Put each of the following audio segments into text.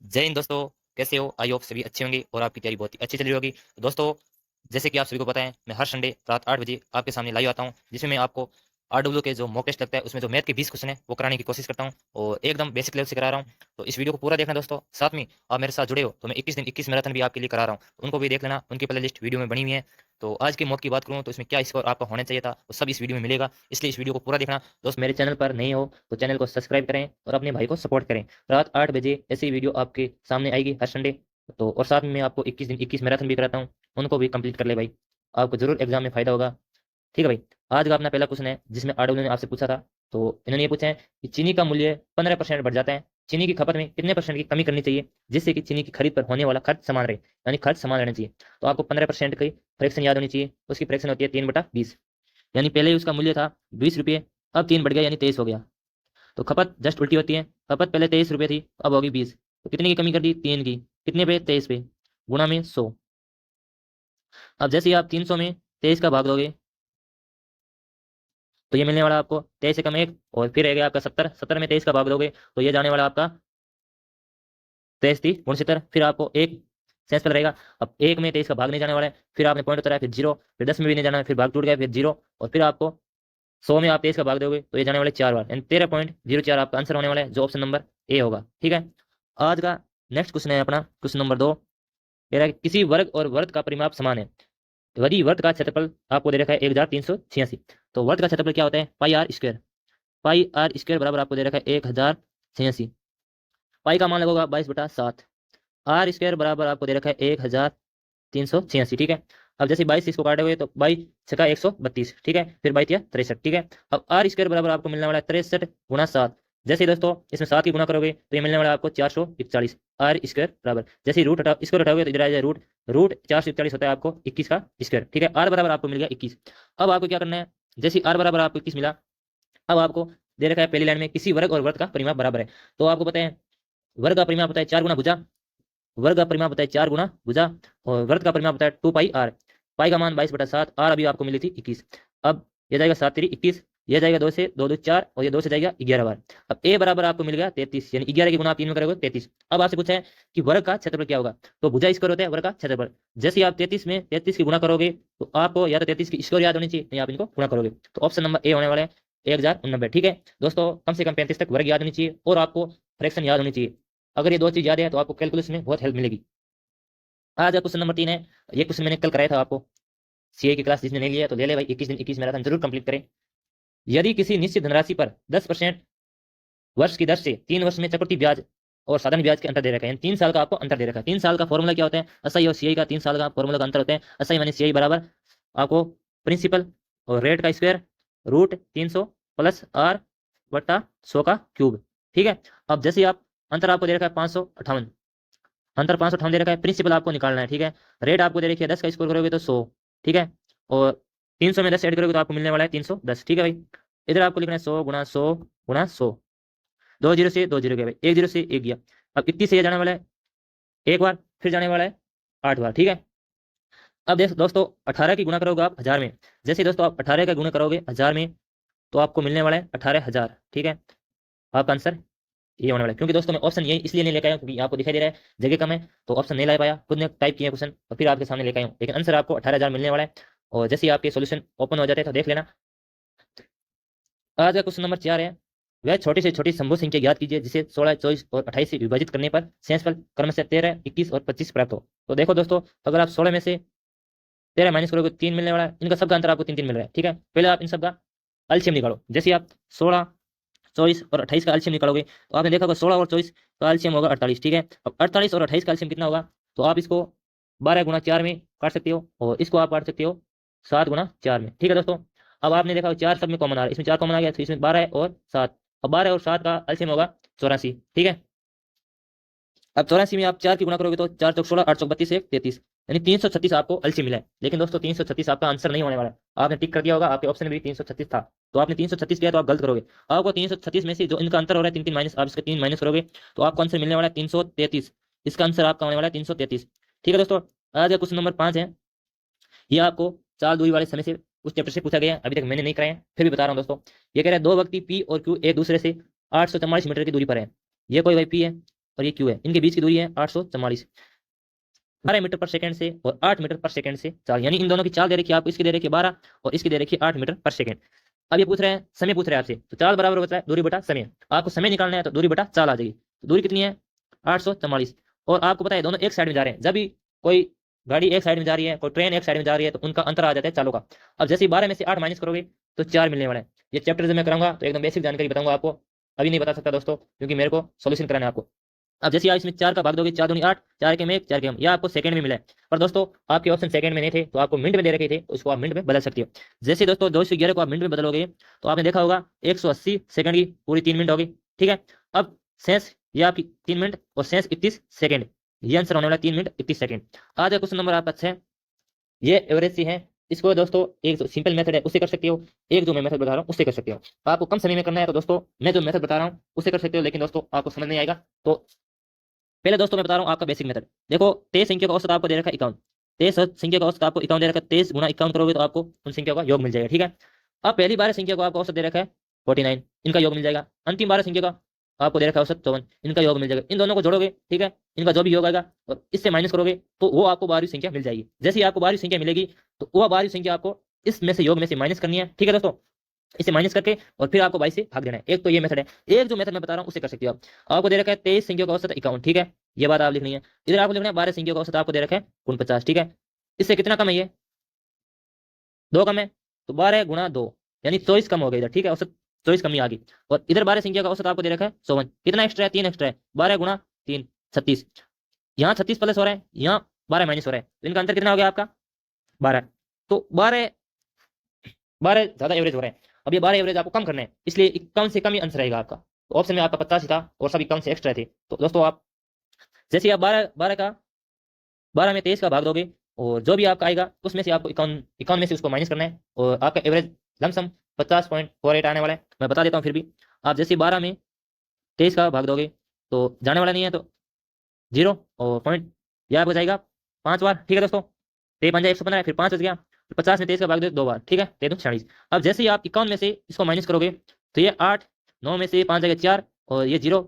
जय हिंद दोस्तों। कैसे हो? आई होप सभी अच्छे होंगे और आपकी तैयारी बहुत ही अच्छी चल रही होगी। तो दोस्तों, जैसे कि आप सभी को पता है, मैं हर संडे रात 8 बजे आपके सामने लाइव आता हूं, जिसमें मैं आपको आरडब्ल्यू के जो मॉक टेस्ट लगता है उसमें जो मैथ के 20 क्वेश्चन है वो कराने की कोशिश करता हूं और एकदम बेसिक लेवल से करा रहा हूं। तो इस वीडियो को पूरा देखना दोस्तों। साथ में आप मेरे साथ जुड़े हो तो मैं 21 दिन 21 मैराथन भी आपके लिए करा रहा हूं, उनको भी देख लेना। उनकी प्ले लिस्ट वीडियो में बनी हुई है। तो आज के मॉक की बात करूं तो इसमें क्या स्कोर आपका होना चाहिए था वो सब इस वीडियो में मिलेगा, इसलिए इस वीडियो को पूरा देखना। दोस्त, मेरे चैनल पर नए हो तो चैनल को सब्सक्राइब करें और अपने भाई को सपोर्ट करें। रात 8 बजे ऐसी वीडियो आपके सामने आएगी हर संडे। तो और साथ में मैं आपको 21 दिन 21 मैराथन भी कराता हूँ, उनको भी कंप्लीट कर ले भाई, आपको जरूर एग्जाम में फायदा होगा। ठीक है भाई। आज का अपना पहला क्वेश्चन है जिसमें आरडब्ल्यू ने आपसे पूछा था। तो इन्होंने ये पूछा है कि चीनी का मूल्य 15% बढ़ जाता है, चीनी की खपत में कितने परसेंट की कमी करनी चाहिए जिससे कि चीनी की खरीद पर होने वाला खर्च समान रहे, यानी खर्च समान रहना चाहिए। तो आपको 15% की फ्रैक्शन याद होनी चाहिए। उसकी फ्रैक्शन होती है 3/20, यानी पहले ही उसका मूल्य था 20 रुपये, अब 3 बढ़ गया यानी 23 हो गया। तो खपत जस्ट उल्टी होती है, खपत पहले 23 रुपये थी, अब होगी 20। तो कितने की कमी कर दी? 3 की। कितने पे? 23 पे। गुणा में 100। अब जैसे ही आप 300 में 23 का भाग दोगे तो ये मिलने वाला आपको 23 से कम एक, और फिर रहेगा आपका 70। 70 में 23 का भाग दोगे तो ये जाने वाला आपका 23×69। फिर आपको एक सेंस पर रहेगा। अब एक में 23 का भाग नहीं जाने वाला है, फिर आपने पॉइंट उतारा, फिर जीरो, फिर 10 में भी नहीं जाना है, फिर भाग टूट गया, फिर जीरो, और फिर आपको 100 में आप 23 का भाग दोगे तो ये जाने वाले 4 बार, यानी 13.04 आपका आंसर होने वाला है, जो ऑप्शन नंबर ए होगा। ठीक है। आज का नेक्स्ट क्वेश्चन है अपना क्वेश्चन नंबर 2। कह रहा है कि किसी वर्ग और वर्ग का परिमाप समान है, यदि वर्ग का क्षेत्रफल आपको दे रखा है 1386। तो वर्ग का क्षेत्रफल क्या होता है? Pi r square. Pi r square बराबर आपको दे रखा है 1086। पाई का मान लगेगा 22/7। आर स्क्वायर बराबर आपको दे रखा है 1386। ठीक है। अब जैसे 22 इसको काटोगे तो 22×6 = 132। ठीक है। फिर 22×3 = 63। ठीक है। अब आर स्क्वायर बराबर आपको मिलने वाला है 63×7। जैसे ही दोस्तों इसमें 7 की गुणा करोगे तो ये मिलने वाला है आपको 441। आर स्क्वायर बराबर, जैसे ही रूट हटा, स्क्वायर हटाओगे तो इधर आ जाए रूट। रूट 441 होता है आपको 21 का स्क्वायर। ठीक है। आर बराबर आपको मिल गया 21। अब आपको क्या करना है? जैसे आर बराबर आपको 21 मिला, अब आपको दे रखा है पहली लाइन में किसी वर्ग और वर्ग का परिमाप बराबर है। तो आपको पता है वर्ग का परिमाप होता है 4 गुना भुजा, वर्ग का परिमाप होता है 4 गुना भुजा, और वर्ग का परिमाप होता है 2 पाई आर। पाई का मान 22/7, आर अभी आपको मिली थी 21। अब ये जाएगा 7×3 = 21, ये जाएगा 2 से 2 2 4, और ये 2 से जाएगा 11 बार। अब ए बराबर आपको मिल गया 33, यानी 11 की गुणा आप 3 में करोगे 33। अब आपसे पूछा है कि वर्ग का क्षेत्रफल क्या होगा। तो भुजा स्क्वायर होता है वर्ग का क्षेत्रफल। जैसे ही आप 33 में 33 की गुणा करोगे तो आपको या तो 33 की स्क्वायर याद होनी चाहिए, नहीं आप इनको गुणा करोगे। तो ऑप्शन नंबर ए होने वाला है 1089। ठीक है दोस्तों, कम से कम 35 तक वर्ग याद होनी चाहिए और आपको फ्रैक्शन याद होनी चाहिए। अगर ये दो चीज याद है तो आपको कैलकुलस में बहुत हेल्प मिलेगी। आज का क्वेश्चन नंबर 3 है। ये क्वेश्चन मैंने कल कराया था आपको, सीए की क्लास जिसने नहीं लिया तो ले ले भाई, 21 दिन 21 मैराथन जरूर कंप्लीट करें। यदि किसी निश्चित धनराशि पर 10% वर्ष की दर से 3 वर्ष में चक्रवृद्धि ब्याज और साधारण ब्याज के अंतर दे रखा है, यानी 3 साल का आपको अंतर दे रखा है। 3 साल का फॉर्मूला क्या होता है? एसआई और सीआई का 3 साल का फॉर्मूला का अंतर होता है। एसआई माइनस सीआई बराबर आपको प्रिंसिपल और रेट का स्क्वायर रूट 300 प्लस आर बट्टा 100 का क्यूब। ठीक है। अब जैसे ही आप अंतर आपको दे रखा है 558, अंतर 558 दे रखा है, प्रिंसिपल आपको निकालना है। ठीक है। रेट आपको दे रखी है 10 का स्कोर करोगे तो 100। ठीक है। और 300 में 10 ऐड करोगे तो आपको मिलने वाला है 310। ठीक है भाई। इधर आपको लिखना है 100 × 100 × 100। 2 जीरो से 2 जीरो गया भाई, 1 जीरो से 1 गया। अब 21 से ये जाने वाला है एक बार, फिर जाने वाला है 8 बार। ठीक है। अब देख दोस्तों, 18 की गुणा करोगे आप 1000 में। जैसे दोस्तों आप 18 का गुणा करोगे 1000 में तो आपको मिलने वाला है 18,000। ठीक है। आपका आंसर ये होने वाला है। क्योंकि दोस्तों मैं ऑप्शन ये इसलिए नहीं लेकर आया क्योंकि आपको दिखाई दे रहा है जगह कम है, तो ऑप्शन नहीं ला पाया, खुद ने टाइप किया क्वेश्चन और फिर आपके सामने लेकर आया हूँ, लेकिन आंसर आपको 18,000 मिलने वाला है। और जैसे ही आपके सॉल्यूशन ओपन हो जाते हैं तो देख लेना। आज का क्वेश्चन नंबर 4 है। वह छोटी से छोटी संभव संख्या ज्ञात कीजिए जिसे 16 24 और 28 से विभाजित करने पर शेषफल क्रमशः 13 21 और 25 प्राप्त हो। तो देखो दोस्तों, अगर आप 16 में से 13 माइनस करोगे 3 मिलने वाला है, इनका सबका अंतर आपको 3 3 मिल रहा है। ठीक है। पहले आप इन सबका एलसीएम निकालो। जैसे आप 16 24 और 28 का एलसीएम निकालोगे तो आपने देखा होगा 16 और 24 का एलसीएम होगा 48। ठीक है। अब 48 और 28 का एलसीएम कितना होगा? तो आप इसको 12 × 4 में काट सकते हो और इसको आप काट सकते हो 7 × 4 में। ठीक है दोस्तों। अब आपने देखा 4 सब में कॉमन आ रहा है, इसमें 4 कॉमन आ गया तो इसमें 12 है और 7। अब 12 और 7 का एलसीएम होगा 84। ठीक है। अब 84 में आप 4 की गुणा करोगे तो 4 चौक 16, 8 चौक 32, 1 33, यानी 336 आपको एलसीएम मिला है। लेकिन दोस्तों 336 आपका आंसर नहीं होने वाला है। आपने टिक कर दिया होगा, आपके ऑप्शन में भी 336 था, तो आपने 336 किया तो आप गलत करोगे। आपको 336 में से जो इनका अंतर हो रहा है 3 3 माइनस, आप इसका 3 माइनस करोगे तो आपका आंसर मिलने वाला है 333। इसका आंसर आपका होने वाला है 333। ठीक है दोस्तों। आज का क्वेश्चन नंबर 5 है। ये आपको चाल दूरी वाले समय से उस चैप्टर से पूछा गया है, अभी तक मैंने नहीं कराया है फिर भी बता रहा हूँ दोस्तों। ये कह रहा है दो व्यक्ति पी और क्यू एक दूसरे से 844 मीटर की दूरी पर है। ये कोई भाई पी है और ये क्यू है, इनके बीच की दूरी है 844, 12 मीटर पर सेकंड से और 8 मीटर पर सेकंड से चाल, यानी इन दोनों की चाल दे रखी है आपको, इसकी दे रखी है 12 और इसकी दे रखी है 8 मीटर पर सेकंड। अब ये पूछ रहे हैं समय पूछ रहे हैं आपसे, तो चाल बराबर होता है दूरी बटा समय, आपको समय निकालना है तो दूरी बटा चाल आ जाएगी। तो दूरी कितनी है 844, और आपको पता है दोनों एक साइड में जा रहे हैं, जब भी कोई गाड़ी एक साइड में जा रही है, कोई ट्रेन एक साइड में जा रही है, तो उनका अंतर आ जाता है चालों का। अब जैसे ही 12 में से 8 माइनस करोगे तो 4 मिलने वाला है। ये चैप्टर जब मैं कराऊंगा तो एकदम बेसिक जानकारी बताऊंगा आपको, अभी नहीं बता सकता दोस्तों, क्योंकि मेरे को सोल्यूशन कराना है आपको। अब जैसे आप इसमें 4 का भाग दोगे, 4 दूनी 8, 4 के में 1, 4 के हम, यह आपको सेकंड में मिला है। पर दोस्तों आपके ऑप्शन सेकंड में नहीं थे, तो आपको मिनट में दे रखे थे, तो इसको आप मिनट में बदल सकते हो। जैसे दोस्तों 211 को आप मिनट में बदलोगे तो आपने देखा होगा 180 सेकंड की पूरी 3 मिनट होगी, ठीक है। अब शेष ये आपकी 3 मिनट और शेष 31 सेकंड, ये आंसर होने वाला 3 मिनट 31 सेकंड। आज क्वेश्चन नंबर आपका 6, ये एवरेज सी है। इसको दोस्तों एक जो सिंपल मेथड है उससे कर सकते हो, एक जो मैं मेथड बता रहा हूँ उससे कर सकते हो। आपको कम समय में करना है तो दोस्तों मैं जो मेथड बता रहा हूँ उससे कर सकते हो, लेकिन दोस्तों आपको समझ नहीं आएगा। तो पहले दोस्तों मैं बता रहा हूँ आपका बेसिक मेथड। देखो 23 संख्या का औसत आपको दे रखा है 51, 23 संख्या का औसत आपको 51 दे रखा है, 23 गुणा 51 करोगे तो आपको उन संख्या का योग मिल जाएगा, ठीक है। अब पहली 12 संख्या को आपको औसत दे रखा है 49, इनका योग मिल जाएगा। अंतिम 12 संख्या का आपको दे रखा है औसत 54, इनका योग मिल जाएगा। इन दोनों को जोड़ोगे, ठीक है, इनका जो भी योग आएगा और इससे माइनस करोगे तो वो आपको 12वीं संख्या मिल जाएगी। जैसे ही आपको 12वीं संख्या मिलेगी तो वो 12वीं संख्या आपको इसमें से योग में से माइनस करनी है, ठीक है दोस्तों। इसे माइनस करके और फिर आपको 22 से भाग देना है। एक तो ये मेथड है, एक जो मेथड मैं बता रहा हूँ उससे कर सकते हो आप। आपको दे रखा है 23 संख्या का औसत 51, ठीक है, ये बात आप लिखनी है। इधर आपको लिखना है 12 संख्या का औसत आपको दे रखा है 49, ठीक है। इससे कितना कम है, ये 2 कम है, तो 12 गुणा 2 यानी 24 कम हो गया इधर, ठीक है, औसत 24 कमी आ गई। और इधर 12 संख्या का औसत आपको दे रखा है 54, कितना एक्स्ट्रा है, 3 एक्स्ट्रा है, 12 गुणा 3 36, यहाँ 36 प्लस हो रहा है, यहाँ 12 माइनस हो रहा है, तो इनका अंतर कितना हो गया आपका 12। तो 12 12 ज्यादा एवरेज हो रहा है। अब ये 12 एवरेज आपको कम करना है, इसलिए 51 से कम ही आंसर रहेगा आपका। तो ऑप्शन में आपका 50 ही था और सब 51 से एक्स्ट्रा थे। तो दोस्तों आप जैसे ही आप 12 में 23 का भाग दोगे और जो भी आपका आएगा उसमें से आपको 51 में से उसको माइनस करना है, और आपका एवरेज लमसम 50.48 आने वाला है। मैं बता देता हूँ फिर भी, आप जैसे 12 में 23 का भाग दोगे तो जाने वाला नहीं है, तो 0 और पॉइंट यह आपको जाएगा 5 बार, ठीक है दोस्तों। 53 115 फिर 5 बच गया, 50 में 23 का भाग दो 2 बार, ठीक है, 46। अब जैसे ही आप 51 में से इसको माइनस करोगे तो ये 8, 9 में से 5 जगह 4 और ये 0,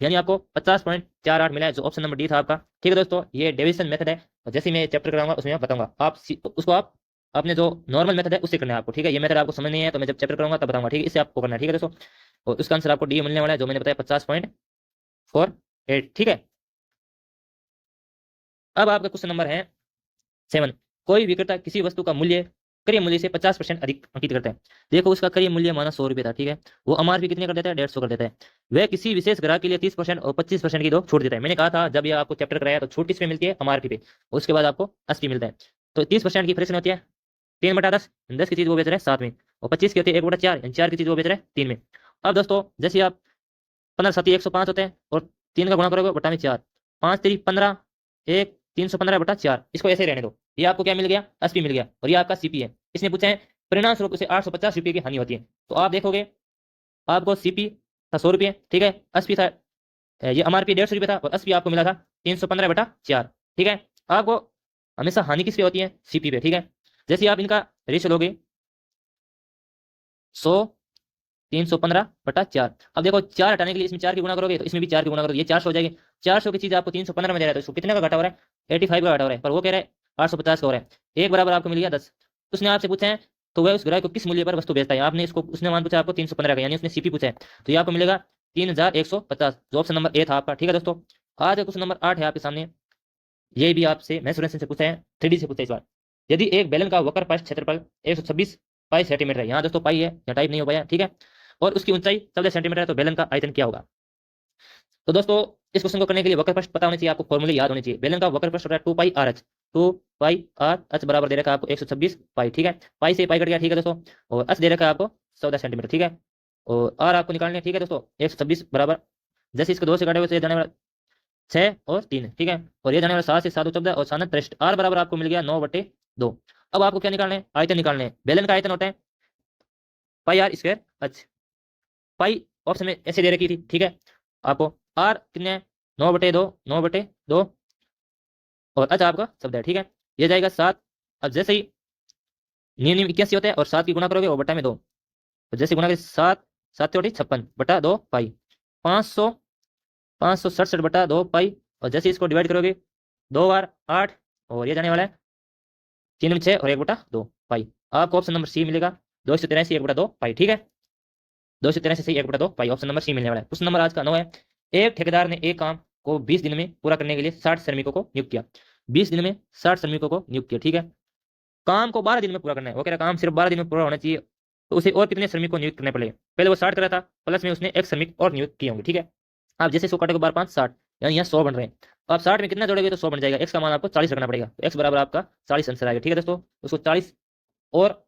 यानी आपको 50.48 मिला है, जो ऑप्शन नंबर डी था आपका, ठीक है दोस्तों। ये डिवीजन मेथड है, और जैसे मैं चैप्टर कराऊंगा उसमें मैं बताऊंगा आप उसको आप अपने जो नॉर्मल मेथड है उससे करना है आपको, ठीक है। ये मेथड आपको समझ नहीं है तो मैं जब चैप्टर कराऊंगा तब बताऊंगा, ठीक है, इससे आपको करना है, ठीक है दोस्तों। और उसका आंसर आपको डी मिलने वाला है, जो मैंने बताया 50.48, ठीक है। अब आपका क्वेश्चन नंबर है 7, कोई विक्रेता किसी वस्तु का मूल्य क्रय मूल्य से 50% अधिक अंकित करता है। देखो उसका क्रय मूल्य माना 100 रुपये था, ठीक है, वो एमआरपी कितने कर देता है 150 कर देता है। वह किसी विशेष ग्राहक के लिए 30% और 25% की दो छूट देता है। मैंने कहा था जब ये आपको चैप्टर कराया तो छूट किस पे मिलती है, एमआरपी पे, उसके बाद आपको 80 मिलता है। तो 30% की फ्रैक्शन होती है 3/10, 10 की चीज वो बेच रहे हैं 7 में, और 25 की होती है 1/4 यानी 4 की चीज वो बेच रहे हैं 3 में। अब दोस्तों जैसे आप 15 7 105 होते हैं और 3 का गुणा करोगे बटा में 4, 5 3 15, 1 315/4, इसको ऐसे रहने दो। ये आपको क्या मिल गया, एसपी मिल गया, और ये आपका सीपी है। इसने पूछा है परिणाम स्वरूप उसे 850 रुपये की हानि होती है। तो आप देखोगे आपको सीपी था 100 रुपये, ठीक है, एसपी था ये एमआरपी 150 रुपये था, और एसपी आपको मिला था 315/4, ठीक है। आपको हमेशा हानि किस पे होती है, सीपी पे, ठीक है। जैसे आप इनका रेशियो लोगे 100 315/4, अब देखो 4 हटाने के लिए इसमें 4 की गुणा करोगे तो इसमें भी 4 की गुणा करोगे, ये 400 हो जाएगी। 400 की चीज आपको 315 में दे रहा है, तो इसको कितने का घाटा हो रहा है, 85 का घाटा हो रहा है, पर वो कह रहा है 850 का हो रहा है। एक बराबर आपको मिल गया 10। उसने आपसे पूछा है तो वह उस ग्राहक को किस मूल्य पर वस्तु बेचता है, आपने इसको उसने मान पूछा आपको 315 का, यानी उसने सीपी पूछा है, तो ये आपको मिलेगा 3150, जो ऑप्शन नंबर ए था आपका, ठीक है दोस्तों। आज क्वेश्चन नंबर 8 है आपके सामने, ये भी आपसे मेंसुरेशन से पूछा है, 3D से पूछा है इस बार। यदि एक बेलन का वक्र पार्श्व क्षेत्रफल 126 पाई सेंटीमीटर है, यहाँ दोस्तों पाई है, यहाँ टाइप नहीं हो पाया, ठीक है, और उसकी ऊंचाई 14 सेंटीमीटर है, तो बेलन का आयतन क्या होगा। तो दोस्तों इस क्वेश्चन को करने के लिए वक्र पृष्ठ पता होना चाहिए, आपको फॉर्मूले याद होने चाहिए। बेलन का वक्र पृष्ठ होता है 2πr h, 2πr h बराबर दे रखा है आपको 126 पाई, ठीक है, पाई से पाई कट गया, ठीक है दोस्तों, और h दे रखा है आपको 14 सेंटीमीटर, ठीक है, और r आपको निकालने, ठीक है दोस्तों। 126 बराबर जैसे इसको 2 से काटे हुए तो ये जाने वाला 6 और 3, ठीक है, और ये जाने वाला 7 से 7 14 और 7 63, r बराबर आपको मिल गया 9/2। अब आपको क्या निकालना है, आयतन निकालना है। बेलन का आयतन होता है pi r square h, pi option में ऐसे दे रखी थी, ठीक है, आपको आर कितने हैं 9/2, 9/2, और h आपका शब्द है, ठीक है, ये जाएगा 7। अब जैसे ही नियम 81 होता है और 7 की गुणा करोगे और बटा में 2, तो जैसे गुणा करें 7 7 56 बटा 2 पाई, 500 567/2 पाई, और जैसे इसको डिवाइड करोगे 2 बार 8, और ये जाने वाला है 3 में 6 और 1/2 पाई। आपको ऑप्शन नंबर सी मिलेगा, 283 1/2 पाई। ठीक है, 283 से 1/2 पाई, ऑप्शन नंबर सी मिलने वाला है। क्वेश्चन नंबर आज का 9 है। एक ठेकेदार ने एक काम को 20 दिन में पूरा करने के लिए 60 श्रमिकों को नियुक्त किया। 20 दिन में 60 श्रमिकों को नियुक्त किया। ठीक है, काम को 12 दिन में पूरा करना है। वो कह रहा काम सिर्फ 12 दिन में पूरा होना चाहिए, तो उसे और कितने श्रमिक को नियुक्त करने पड़ेगा। पहले वो 60 कर रहा था, प्लस में उसने एक श्रमिक और नियुक्त किए होंगे। ठीक है, आप जैसे इसको काटोगे 12 5 60, यानी यहाँ 100 बन रहे हैं। अब 60 में कितना जोड़ोगे तो 100 बन जाएगा। एक्स का मान आपको 40 रखना पड़ेगा, तो एक्स बराबर आपका 40 आंसर आएगा। ठीक है दोस्तों, उसको 40 और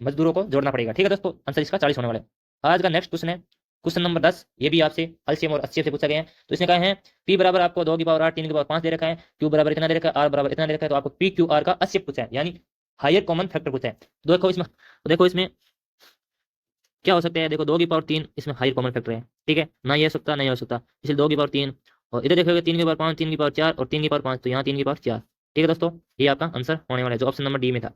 मजदूरों को जोड़ना पड़ेगा। ठीक है दोस्तों, आंसर इसका 40 होने वाला है। आज का नेक्स्ट क्वेश्चन है क्वेश्चन नंबर 10। ये भी आपसे एलसीएम और एचसीएफ से पूछा गया है। तो इसने कहा है पी बराबर आपको 2 की पावर 8 3 की पावर 5 दे रखा है, क्यू बराबर इतना दे रखा है, आर बराबर इतना दे रखा है। तो आपको पी क्यू आर का एचसीएफ पूछा है, यानी हायर कॉमन फैक्टर पूछा है। तो देखो इसमें क्या हो सकता है। देखो 2 की पावर 3 इसमें हायर कॉमन फैक्टर है। ठीक है, ना ये हो सकता ना ये हो सकता, इसलिए 2 की पावर 3, और इधर देखोगे 3 की पावर 5 3 की पावर 4 और 3 की पावर 5, तो यहाँ 3 की पावर 4। ठीक है दोस्तों, ये आपका आंसर होने वाला है जो ऑप्शन नंबर डी में था।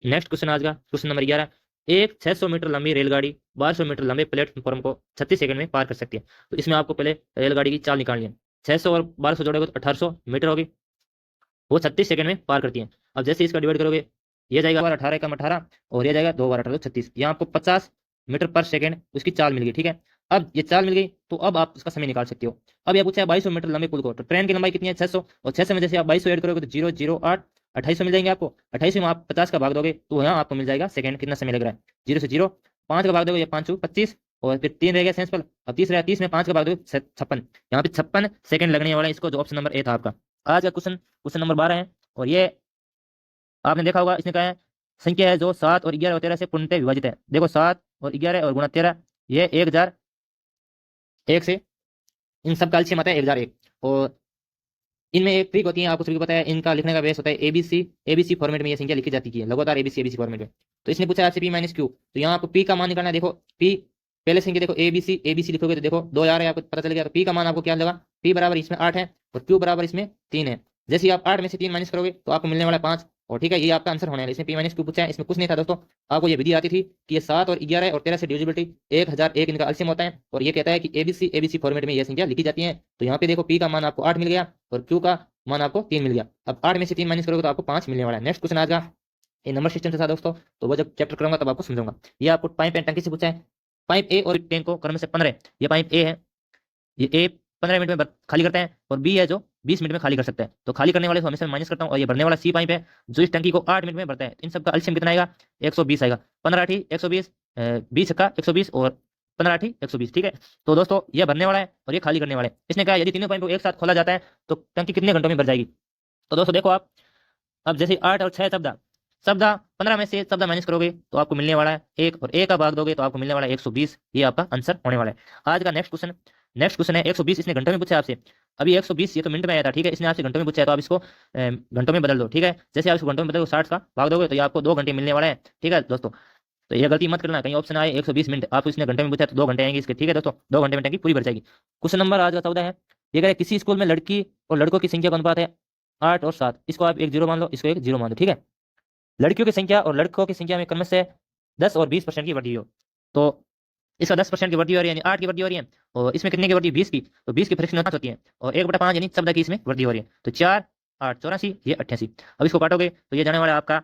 नेक्स्ट क्वेश्चन आज का क्वेश्चन नंबर 11। एक 600 मीटर लंबी रेलगाड़ी 1200 मीटर लंबे प्लेटफॉर्म को 36 सेकंड में पार कर सकती है। तो इसमें आपको पहले रेलगाड़ी की चाल निकालनी है। 600 और 1200 जोड़ोगे तो 1800 मीटर होगी, वो 36 सेकंड में पार करती है। अब जैसे इसका डिवाइड करोगे, ये जाएगा 18 कम 18, और ये जाएगा 2 बार 18 तो 36। यहाँ आपको 50 मीटर पर सेकंड उसकी चाल मिल गई। ठीक है, अब ये चाल मिल गई तो अब आप उसका समय निकाल सकते हो। अब ये पूछा है 2200 मीटर लंबे पुल को, तो ट्रेन की लंबाई कितनी है 600, और 600 में जैसे आप 2200 ऐड करोगे तो 0 0 8 2800 मिल जाएंगे आपको। 2800 में आप 50 का भाग दोगे तो यहाँ आपको मिल जाएगा सेकंड कितना समय लग रहा है। 0 से 0 5 का भाग दोगे, ये 5 25, और फिर 3 रह गया सेंस। अब 30 रहा, 30 में 5 का भाग दोगे 56, यहाँ पे 56 सेकंड लगने वाला है इसको, जो ऑप्शन नंबर ए था आपका। आज का क्वेश्चन नंबर 12 है, और ये आपने देखा होगा। इसने कहा है संख्या है जो 7 और 11 और 13 से पूर्णतः विभाजित है। देखो 7 और 11 और गुणा 13, ये 1001 से इन सब का एलसीएम आता है 1001। और इनमें एक ट्रिक होती है, आपको सभी को पता है, इनका लिखने का बेस होता है एबीसी फॉर्मेट में ये संख्या लिखी जाती है, लगातार एबीसी फॉर्मेट में। तो इसने पूछा आपसे पी माइनस क्यू, तो यहाँ आपको पी का मान निकालना है। देखो पी पहले संख्या देखो एबीसी लिखोगे तो देखो 2 आ रहा है, आपको पता चल गया। तो पी का मान आपको क्या लगा, पी बराबर इसमें 8 है और क्यू बराबर इसमें 3 है। जैसे ही आप 8 में से 3 माइनस करोगे तो आपको मिलने वाला है 5। और ठीक है, ये आपका आंसर होने वाला है। इसमें पी माइनस क्यू पूछा है, इसमें कुछ नहीं था दोस्तों। आपको ये विधि आती थी कि ये 7 और 11 और 13 से डिविजिबिलिटी 1001 इनका एलसीएम होता है, और ये कहता है कि एबीसी फॉर्मेट में ये संख्या लिखी जाती है। तो यहाँ पे देखो पी का मान आपको 8 मिल गया और क्यू का मान आपको 3 मिल गया। अब 8 में से 3 माइनस करोगे तो आपको 5 मिलने वाला है। नेक्स्ट क्वेश्चन आज का ये नंबर सिस्टम से था दोस्तों, तो वो जब चैप्टर करूंगा तब आपको समझाऊंगा। ये आपको पाइप एंड टंकी से पूछा है। पाइप ए और टैंक को क्रम से 15, ये पाइप ए है, ये ए 15 मिनट में खाली करता है, और बी है जो 20 मिनट में खाली कर सकता है। तो खाली करने वाले को हमेशा माइनस करता हूँ, और ये भरने वाला सी पाइप है जो इस टंकी को 8 मिनट में भरता है। इन सब का एलसीएम कितना आएगा 120 आएगा। 15 8 120, 20 का 120 और 15 8 120। ठीक है, तो दोस्तों ये भरने वाला है और ये खाली करने वाला है। इसने कहा यदि तीनों पाइप को एक साथ खोला जाता है तो टंकी कितने घंटों में भर जाएगी। तो दोस्तों देखो आप, अब जैसे 8 और 6 शब्दा 15 में से शब्दा माइनस करोगे तो आपको मिलने वाला है 1, और 1 का भाग दोगे तो आपको मिलने वाला है 120। ये आपका आंसर होने वाला है। आज का नेक्स्ट क्वेश्चन है 120। इसने घंटों में पूछा आपसे, अभी 120 ये तो मिनट में आया था। ठीक है, इसने आपसे घंटों में पूछा है, तो आप इसको घंटों में बदल दो। ठीक है, जैसे आप इसको घंटों में बदलो 60 का भाग दोगे तो ये आपको 2 घंटे मिलने वाला है। ठीक है दोस्तों, तो ये गलती मत करना, कहीं ऑप्शन आए 120 मिनट, आप इसने घंटे में पूछा तो 2 घंटे आएंगे इसके। ठीक है दोस्तों, 2 घंटे में टंकी पूरी भर जाएगी। क्वेश्चन नंबर आज का 14 है। ये कह रहे किसी स्कूल में लड़की और लड़कों की संख्या का अनुपात है 8 और 7। इसको आप 1 0 मान लो, इसको 1 0 मान लो। ठीक है, लड़कियों की संख्या और लड़कों की संख्या में क्रम से 10 और 20% की वृद्धि हो, तो इसका 10% की वृद्धि हो रही है, यानी 8 की वृद्धि हो रही है। और इसमें कितने की वृद्धि 20 की, तो 20 की फ्रैक्शन 5 होती है, और 1/5 यानी 14 की इसमें वृद्धि हो रही है। तो 4 8 84, ये 88। अब इसको काटोगे तो ये जाने वाला है आपका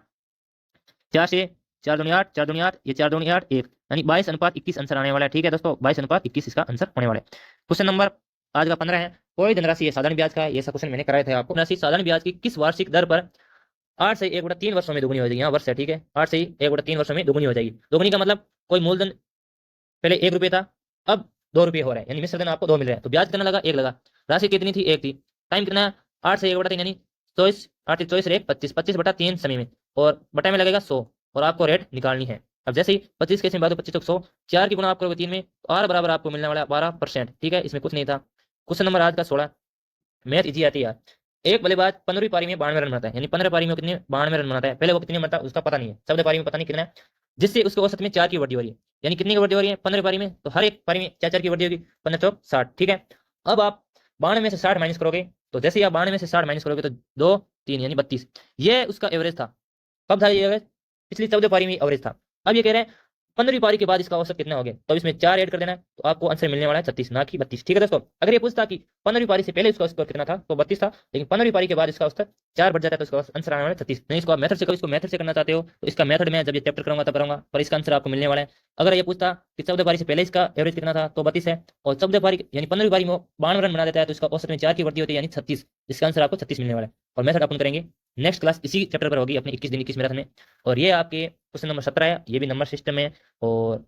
4 से 4 दूनी 8 4 दूनी 8, ये 4 दूनी 8 1, यानी 22:21 आंसर आने वाला है। ठीक है दोस्तों, 22:21 इसका आंसर होने वाला है। क्वेश्चन नंबर आज का 15 है। कोई धनराशि ये साधारण ब्याज का है, ये सब क्वेश्चन मैंने कराए थे आपको। धनराशि साधारण ब्याज की किस वार्षिक दर पर 8 से 1/3 वर्षों में दोगुनी हो जाएगी। यहाँ वर्ष है, ठीक है, 8 से 1/3 वर्षों में दोगुनी हो जाएगी। दोगुनी का मतलब कोई मूलधन पहले 1 रुपये था, अब 2 रुपये हो रहा है, यानी मिश्र धन आपको 2 मिल रहा है। तो ब्याज कितना लगा 1 लगा। राशि कितनी थी 1 थी। टाइम कितना है 8 से 1/3 यानी 24, 8 24 1 25, 25/3 समय में, और बटा में लगेगा 100, और आपको रेट निकालनी है। अब जैसे ही 25 के बाद 25 तक 100, 4 की गुणा आप करोगे 3 में, तो आर बराबर आपको मिलने वाला 12%। ठीक है, इसमें कुछ नहीं था। क्वेश्चन नंबर आज का 16, मैथ इजी आती है यार। एक बल्लेबाज 15वीं पारी में 92 रन बनाता है, यानी 15 पारी में कितने 92 रन बनाता है। पहले वो कितने बनता है उसका पता नहीं है, 14 पारी में पता नहीं कितना है, जिससे उसके औसत में 4 की वृद्धि हो रही है। यानी कितनी की वृद्धि हो रही है 15 पारी में, तो हर एक पारी में 4 4 की वृद्धि होगी, 15 चौक 60। ठीक है, अब आप 92 में से 60 माइनस करोगे, तो जैसे ही आप 92 में से 60 माइनस करोगे तो 2 3 यानी 32। ये उसका एवरेज था। कब था ये एवरेज, पिछली 14 पारी में एवरेज था। अब ये कह रहे हैं 15वीं पारी के बाद इसका औसत कितना हो गया, तो इसमें 4 ऐड कर देना है, तो आपको आंसर मिलने वाला है 36 ना कि 32। ठीक है दोस्तों, अगर ये पूछता कि 15वीं पारी से पहले इसका स्कोर कितना था तो 32 था, लेकिन 15वीं पारी के बाद इसका औसत 4 बढ़ जाता है तो इसका आंसर आने वाला है 36। नहीं, इसको आप मेथड से करो, इसको मेथड से करना चाहते हो तो इसका मेथड में जब ये चैप्टर करूंगा तब करूंगा, पर इसका आंसर आपको मिलने वाला है। अगर ये पूछता कि 14 पारी से पहले इसका एवरेज कितना था तो 32 है, और 14 पारी यानी 15वीं पारी में 52 रन बना देता है तो इसका औसत में 4 की बढ़ती होती है यानी 36। इसका आंसर आपको 36 मिलने वाला है। और मेथड अपन करेंगे नेक्स्ट क्लास इसी चैप्टर पर होगी अपनी 21 दिन 21 मैराथन में। और ये आपके क्वेश्चन नंबर 17 है, ये भी नंबर सिस्टम है, और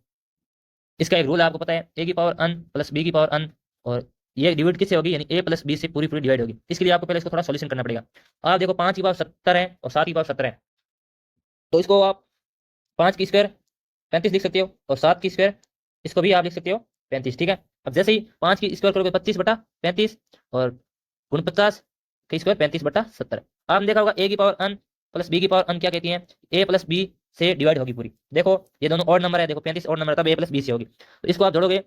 इसका एक रूल आपको पता है, ए की पावर अन प्लस बी की पावर अन, और ये डिवाइड किससे होगी यानी ए प्लस बी से पूरी पूरी डिवाइड होगी। इसके लिए आपको पहले इसको थोड़ा सॉल्यूशन करना पड़ेगा। आप देखो 5 की पावर 70 है और 7 की पावर 17 है, तो इसको आप 5 की स्क्वायर 35 लिख सकते हो, और 7 की स्क्वायर इसको भी आप लिख सकते हो 35। ठीक है, अब जैसे ही 5 की स्क्वायर करोगे 25/35 और 49 की स्क्वायर 35/70। आपने देखा होगा ए की पावर अन प्लस बी की पावर अन क्या कहती है, ए प्लस बी से डिवाइड होगी पूरी। देखो ये दोनों ऑड नंबर है, देखो 35 ऑड नंबर है, तब ए प्लस बी से होगी, तो इसको आप जोड़ोगे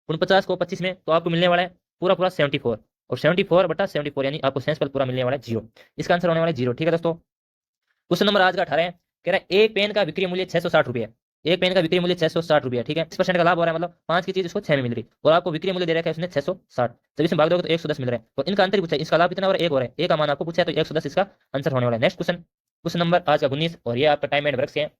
49 को 25 में तो आपको मिलने वाला है पूरा पूरा 74, और 74/74 यानी आपको सेंसपल पूरा मिलने वाला है 0। इसका आंसर होने वाला है 0। ठीक है दोस्तों, क्वेश्चन नंबर आज का 18 है, कह रहा है एक पेन का बिक्री मूल्य 660 रुपये है। एक पेन का बिक्री मूल्य 660 रुपये, ठीक है, 10% का लाभ हो रहा है, मतलब 5 की चीज उसको 6 में मिल रही, और आपको बिक्री मूल्य दे रखा है उसने 660, जब इसमें भाग दोगे तो 110 मिल रहा है, और इनका अंतर पूछा है, इसका लाभ कितना हो रहा है, 1 हो रहा है, ए का मान आपको पूछा है तो 110 इसका आंसर होने वाला है। नेक्स्ट क्वेश्चन, क्वेश्चन नंबर आज का 19, और ये आपका टाइम एंड वर्क से है।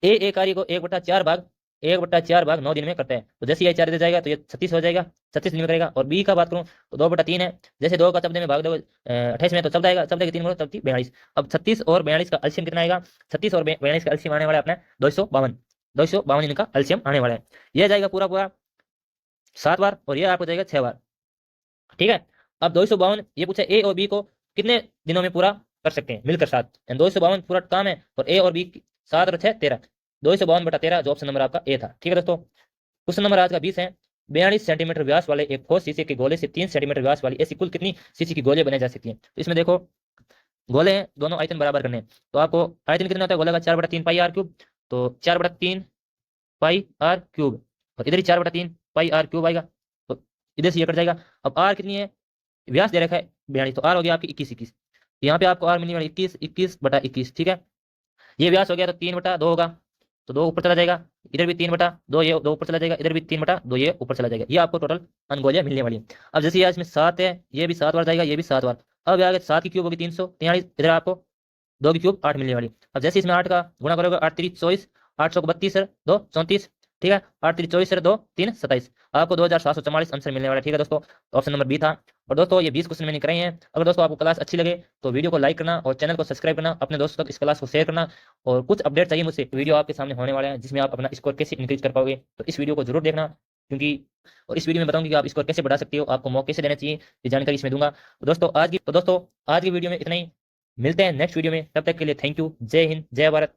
ए कार्य को 1/4 भाग 9 दिन में करता है, तो जैसे ये 4 दे जाएगा तो ये 36 हो जाएगा, 36 दिन में करेगा। और बी का बात करूं तो 2/3 है, जैसे 2 का 14 में भाग दो 28 में तो 14 आएगा, 14 के 3 तब 42। अब 36 और 42 का एलसीएम कितना आएगा, 36 और 42 का एलसीएम आने वाला है अपना 252 इनका एलसीएम आने वाला है। यह जाएगा पूरा पूरा 7 बार, और यह आपको जाएगा 6 बार। ठीक है, अब 252 ये पूछा ए और बी को कितने दिनों में पूरा कर सकते हैं मिलकर 7, 252 पूरा काम है, और ए और बी 7 और 6 13, 252/13 जो ऑप्शन नंबर आपका ए था। ठीक है दोस्तों, क्वेश्चन नंबर आज का 20 है, 42 सेंटीमीटर व्यास वाले एक ठोस शीशे के गोले से 3 सेंटीमीटर व्यास वाली ऐसी कुल कितनी शीशे की गोले बनाई जा सकती हैं। तो इसमें देखो गोले हैं, दोनों आयतन बराबर करने हैं, तो आपको आयतन कितना होता है गोले का 4/3 पाई आर क्यूब, तो 4/3 पाई आर क्यूब, और इधर ही 4/3 पाई आर क्यूब आएगा, तो इधर से ये कट जाएगा। अब आर कितनी है, व्यास दे रखा है 42, तो आर हो गया आपकी 21, यहाँ पे आपको आर मिलने वाली 21/21। ठीक है, ये व्यास हो गया तो 3/2 होगा, तो 2 ऊपर चला जाएगा, इधर भी 3/2, ये 2 ऊपर चला जाएगा, इधर भी 3/2, ये ऊपर चला जाएगा, ये आपको टोटल अनगोलियां मिलने वाली है। अब जैसे इसमें 7 है, ये भी 7 बार जाएगा, ये भी 7 बार। अब आगे 7 की क्यूब होगी 343, इधर आपको 2 की क्यूब 8 मिलने वाली। अब जैसे इसमें 8 का गुणा करोगे 8 3 24, 800 को 32 सर 2 34, ठीक है, 8 3 24 सर 2 3 27, आपको 2744 आंसर मिलने वाला है। ठीक है दोस्तों, ऑप्शन नंबर बी था। और दोस्तों ये 20 क्वेश्चन मैंने कराए हैं। अगर दोस्तों आपको क्लास अच्छी लगे तो वीडियो को लाइक करना और चैनल को सब्सक्राइब करना, अपने दोस्तों तक इस क्लास को शेयर करना, और कुछ अपडेट चाहिए मुझसे वीडियो आपके सामने होने वाले हैं जिसमें आप अपना स्कोर कैसे इंक्रीज कर पाओगे, तो इस वीडियो को जरूर देखना, क्योंकि और इस वीडियो में बताऊंगी कि आप स्कोर कैसे बढ़ा सकते हो, आपको मौके कैसे देना चाहिए, ये जानकारी इसमें दूंगा। तो दोस्तों आज की वीडियो में इतना ही, मिलते हैं नेक्स्ट वीडियो में, तब तक के लिए थैंक यू, जय हिंद जय भारत।